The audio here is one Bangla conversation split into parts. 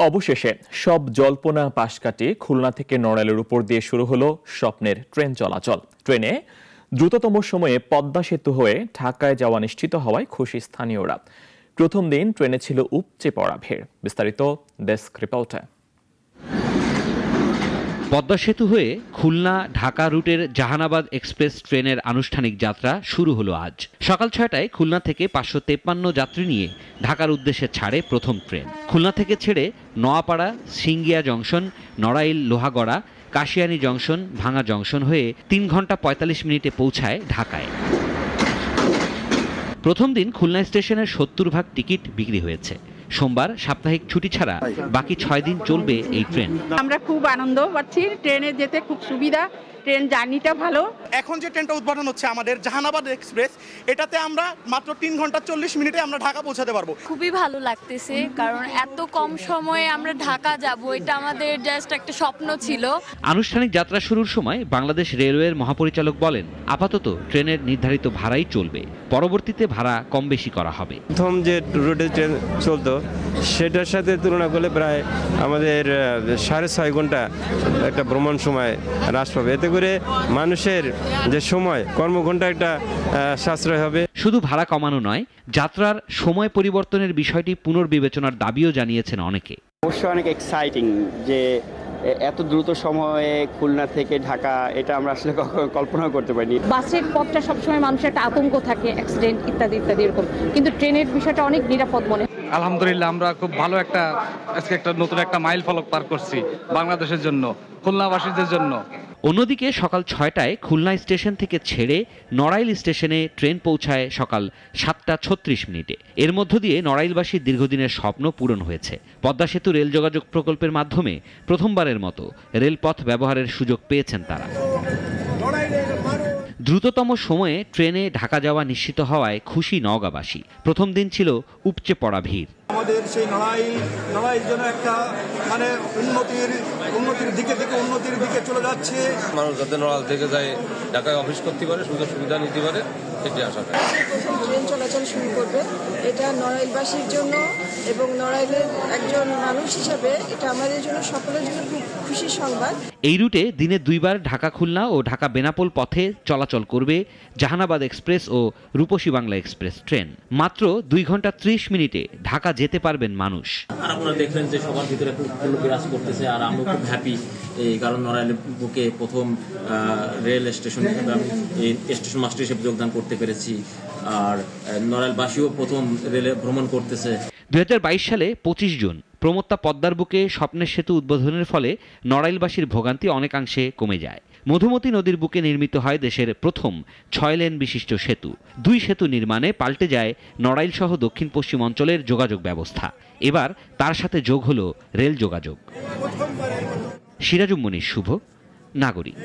অবশেষে সব জল্পনা পাশ কাটিয়ে খুলনা থেকে নড়াইলের উপর দিয়ে শুরু হলো স্বপ্নের ট্রেন চলাচল। ট্রেনে দ্রুততম সময়ে পদ্মা সেতু হয়ে ঢাকায় যাওয়া নিশ্চিত হওয়ায় খুশি স্থানীয়রা। প্রথম দিন ট্রেনে ছিল উপচে পড়া ভিড়। বিস্তারিত ডেস্ক রিপোর্টে। পদ্মা সেতু হয়ে খুলনা ঢাকা রুটের জাহানাবাদ এক্সপ্রেস ট্রেনের আনুষ্ঠানিক যাত্রা শুরু হলো আজ সকাল 6টায়। খুলনা থেকে 553 যাত্রী নিয়ে ঢাকার উদ্দেশ্যে ছাড়ে প্রথম ট্রেন। খুলনা থেকে ছেড়ে নোয়াপাড়া, সিঙ্গিয়া জংশন, নড়াইল, লোহাগড়া, কাশিয়ানী জংশন, ভাঙা জংশন হয়ে 3 ঘন্টা 45 মিনিটে পৌঁছায় ঢাকায়। প্রথম দিন খুলনা স্টেশনের 70% টিকিট বিক্রি হয়েছে। সোমবার সাপ্তাহিক ছুটি ছাড়া বাকি 6 দিন চলবে এই ট্রেন। আমরা খুব আনন্দ পাচ্ছি, ট্রেনে যেতে খুব সুবিধা, ট্রেন জার্নিটা ভালো। এখন যে ট্রেনটা উদ্বোধন হচ্ছে আমাদের জাহানাবাদ এক্সপ্রেস, এটাতে আমরা মাত্র 3 ঘন্টা 40 মিনিটে আমরা ঢাকা পৌঁছাতে পারবো। খুবই ভালো লাগতেছে, কারণ এত কম সময়ে আমরা ঢাকা যাব, এটা আমাদের জাস্ট একটা স্বপ্ন ছিল। আনুষ্ঠানিক যাত্রা শুরুর সময় বাংলাদেশ রেলওয়ের মহাপরিচালক বলেন, আপাতত ট্রেনের নির্ধারিত ভাড়াই চলবে, পরবর্তীতে ভাড়া কম বেশি করা হবে। প্রথম যে রুটে ট্রেন চলতো সেটার সাথে তুলনা করলে প্রায় আমাদের 6.5 ঘন্টা একটা ভ্রমণ সময় হ্রাস পাবে। এতে করে মানুষের যে সময় কর্মঘণ্টা একটা সাশ্রয় হবে। শুধু ভাড়া কমানো নয়, যাত্রার সময় পরিবর্তনের বিষয়টি পুনর্বিবেচনার দাবিও জানিয়েছেন অনেকে। অবশ্যই অনেক এক্সাইটিং যে এত দ্রুত সময়ে খুলনা থেকে ঢাকা, এটা আমরা আসলে কল্পনা করতে পারিনি। বাসের পথটা সবসময় মানুষের একটা আতঙ্ক থাকে, অ্যাক্সিডেন্ট ইত্যাদি ইত্যাদি এরকম, কিন্তু ট্রেনের বিষয়টা অনেক নিরাপদ মনে হয়। আলহামদুলিল্লাহ, আমরা খুব ভালো আজকে একটা নতুন একটা মাইল ফলক পার করছি বাংলাদেশের জন্য, খুলনাবাসীদের জন্য। অন্যদিকে সকাল 6টায় খুলনা স্টেশন থেকে ছেড়ে নড়াইল স্টেশনে ট্রেন পৌঁছায় সকাল 7টা 36 মিনিটে। এর মধ্য দিয়ে নড়াইলবাসীর দীর্ঘদিনের স্বপ্ন পূরণ হয়েছে। পদ্মা সেতু রেল যোগাযোগ প্রকল্পের মাধ্যমে প্রথমবারের মতো রেলপথ ব্যবহারের সুযোগ পেয়েছেন তারা। দ্রুততম সময়ে ট্রেনে ঢাকা যাওয়া নিশ্চিত হওয়ায় খুশি নওগাঁবাসী। প্রথম দিন ছিল উপচে পড়া ভিড়। আমাদের সেই নড়াইল যেন একটা উন্নতির দিকে চলে যাচ্ছে। মানুষ যাতে নড়াইল থেকে যায় ঢাকায় অফিস করতে পারে, সুযোগ সুবিধা নিতে পারে, সেটি আশা করি। প্রথম ট্রেন চলাচল শুরু করবে, এটা নড়াইলবাসীর জন্য এবং নড়াইলের একজন মানুষ হিসাবে এটা আমাদের জন্য, সকলের জন্য খুব খুশির সংবাদ। এই রুটে দিনে 2 বার ঢাকা খুলনা ও ঢাকা বেনাপোল পথে চলাচল করবে জাহানাবাদ এক্সপ্রেস ও রূপসী বাংলা এক্সপ্রেস ট্রেন। মাত্র 2 ঘন্টা 30 মিনিটে ঢাকা যেতে পারবেন মানুষ। আর আপনারা দেখলেন যে সবার ভিতরে খুব বিরাজ করতেছে, আর আমরা খুব হ্যাপি, কারণ নড়াইলের বুকে প্রথম রেল স্টেশন স্টেশন মাস্টার হিসেবে যোগদান করতে পেরেছি, আর নড়াইলবাসীও প্রথম রেলে ভ্রমণ করতেছে। 2022 সালে 25 জুন প্রমত্তা পদ্মার বুকে স্বপ্নের সেতু উদ্বোধনের ফলে নড়াইলবাসীর ভোগান্তি অনেকাংশে কমে যায়। মধুমতি নদীর বুকে নির্মিত হয় দেশের প্রথম 6 লেন বিশিষ্ট সেতু। 2 সেতু নির্মাণে পাল্টে যায় নড়াইল সহ দক্ষিণ পশ্চিম অঞ্চলের যোগাযোগ ব্যবস্থা। এবার তার সাথে যোগ হলো রেল যোগাযোগ। সিরাজুম মনির, শুভ, নাগরিক।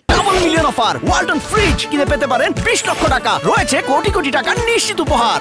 Double million offer Walton fridge কিনে পেতে পারেন 20 লক্ষ টাকা, রয়েছে কোটি কোটি টাকার নিশ্চিত উপহার।